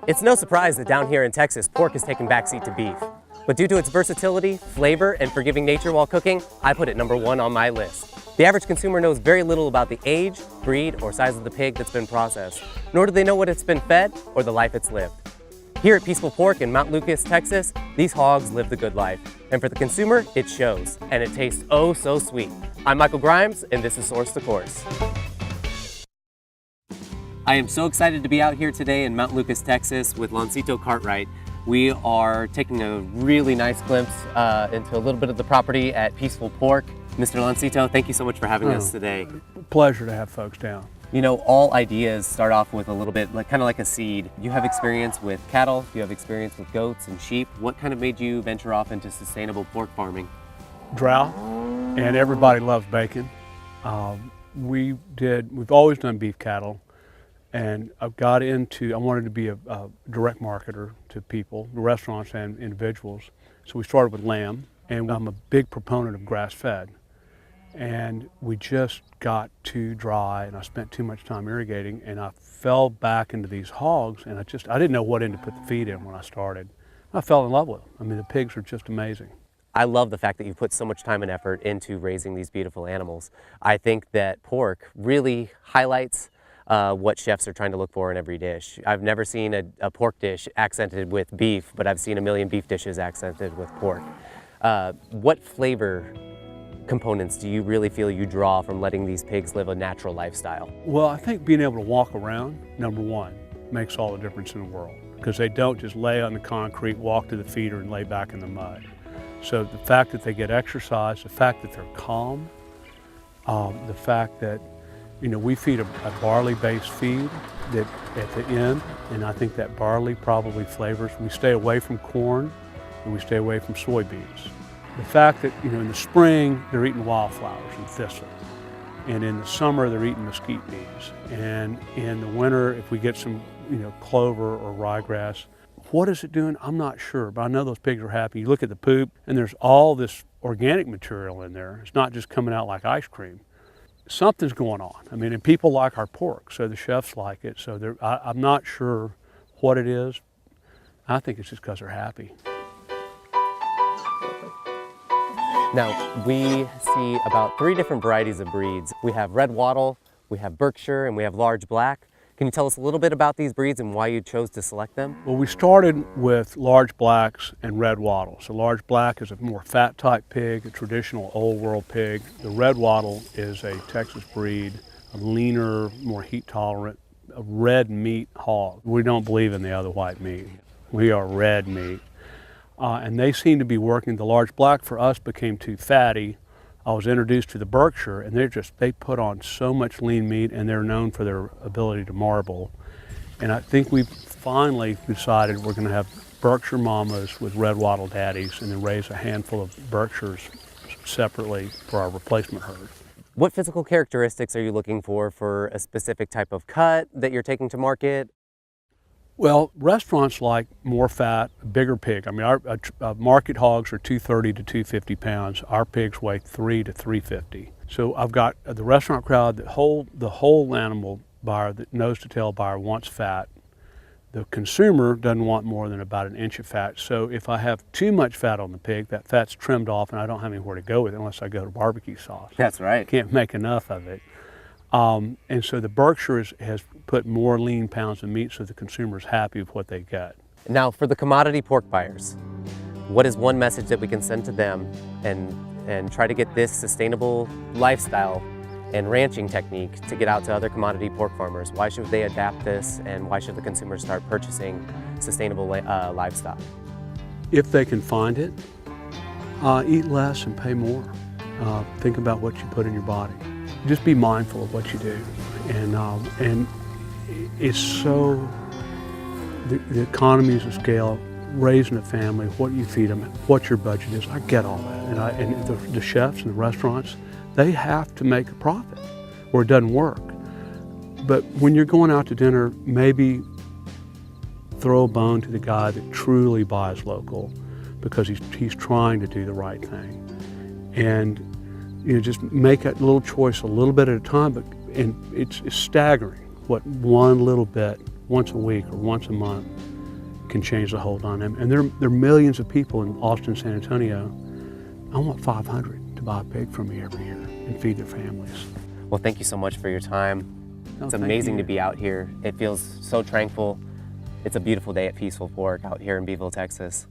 It's no surprise that down here in Texas, pork has taken backseat to beef. But due to its versatility, flavor, and forgiving nature while cooking, I put it #1 on my list. The average consumer knows very little about the age, breed, or size of the pig that's been processed, nor do they know what it's been fed or the life it's lived. Here at Peaceful Pork in Mount Lucas, Texas, these hogs live the good life. And for the consumer, it shows, and it tastes oh so sweet. I'm Michael Grimes, and this is Source to Course. I am so excited to be out here today in Mount Lucas, Texas with Loncito Cartwright. We are taking a really nice glimpse into a little bit of the property at Peaceful Pork. Mr. Loncito, thank you so much for having us today. Pleasure to have folks down. You know, all ideas start off with a little bit, kind of like a seed. You have experience with cattle, you have experience with goats and sheep. What kind of made you venture off into sustainable pork farming? Drought, and everybody loves bacon. We've always done beef cattle, and I wanted to be a direct marketer to people, restaurants and individuals. So we started with lamb, and I'm a big proponent of grass-fed. And we just got too dry, and I spent too much time irrigating, and I fell back into these hogs, and I didn't know what end to put the feed in when I started. I fell in love with them. I mean, the pigs are just amazing. I love the fact that you put so much time and effort into raising these beautiful animals. I think that pork really highlights what chefs are trying to look for in every dish. I've never seen a pork dish accented with beef, but I've seen a million beef dishes accented with pork. What flavor components do you really feel you draw from letting these pigs live a natural lifestyle? Well, I think being able to walk around, #1, makes all the difference in the world, because they don't just lay on the concrete, walk to the feeder, and lay back in the mud. So the fact that they get exercise, the fact that they're calm, the fact that, you know, we feed a barley-based feed that at the end, and I think that barley probably flavors. We stay away from corn, and we stay away from soybeans. The fact that, you know, in the spring, they're eating wildflowers and thistle. And in the summer, they're eating mesquite beans. And in the winter, if we get some, you know, clover or ryegrass, what is it doing? I'm not sure, but I know those pigs are happy. You look at the poop, and there's all this organic material in there. It's not just coming out like ice cream. Something's going on. I mean, and people like our pork, so the chefs like it. So I'm not sure what it is. I think it's just because they're happy. Now, we see about 3 different varieties of breeds. We have Red Wattle, we have Berkshire, and we have Large Black. Can you tell us a little bit about these breeds and why you chose to select them? Well, we started with Large Blacks and Red Wattle. So Large Black is a more fat type pig, a traditional old world pig. The Red Wattle is a Texas breed, a leaner, more heat tolerant, a red meat hog. We don't believe in the other white meat. We are red meat. And they seem to be working. The Large Black for us became too fatty. I was introduced to the Berkshire, and they put on so much lean meat, and they're known for their ability to marble. And I think we've finally decided we're going to have Berkshire mamas with Red Wattle daddies, and then raise a handful of Berkshires separately for our replacement herd. What physical characteristics are you looking for a specific type of cut that you're taking to market? Well, restaurants like more fat, bigger pig. I mean, our market hogs are 230 to 250 pounds. Our pigs weigh 3 to 350. So I've got the restaurant crowd, the whole animal buyer, the nose to tail buyer wants fat. The consumer doesn't want more than about an inch of fat. So if I have too much fat on the pig, that fat's trimmed off, and I don't have anywhere to go with it unless I go to barbecue sauce. That's right. Can't make enough of it. And so the Berkshire has put more lean pounds of meat, so the consumer's happy with what they get. Now, for the commodity pork buyers, what is one message that we can send to them and try to get this sustainable lifestyle and ranching technique to get out to other commodity pork farmers? Why should they adapt this, and why should the consumer start purchasing sustainable livestock? If they can find it, eat less and pay more. Think about what you put in your body. Just be mindful of what you do, and it's so the economies of scale, raising a family, what you feed them, what your budget is. I get all that, and the chefs and the restaurants, they have to make a profit, or it doesn't work. But when you're going out to dinner, maybe throw a bone to the guy that truly buys local, because he's trying to do the right thing, and you know, just make a little choice a little bit at a time, and it's staggering what one little bit once a week or once a month can change the hold on them. And there are millions of people in Austin, San Antonio. I want 500 to buy a pig from me every year and feed their families. Well, thank you so much for your time. It's amazing to be out here. It feels so tranquil. It's a beautiful day at Peaceful Pork out here in Beeville, Texas.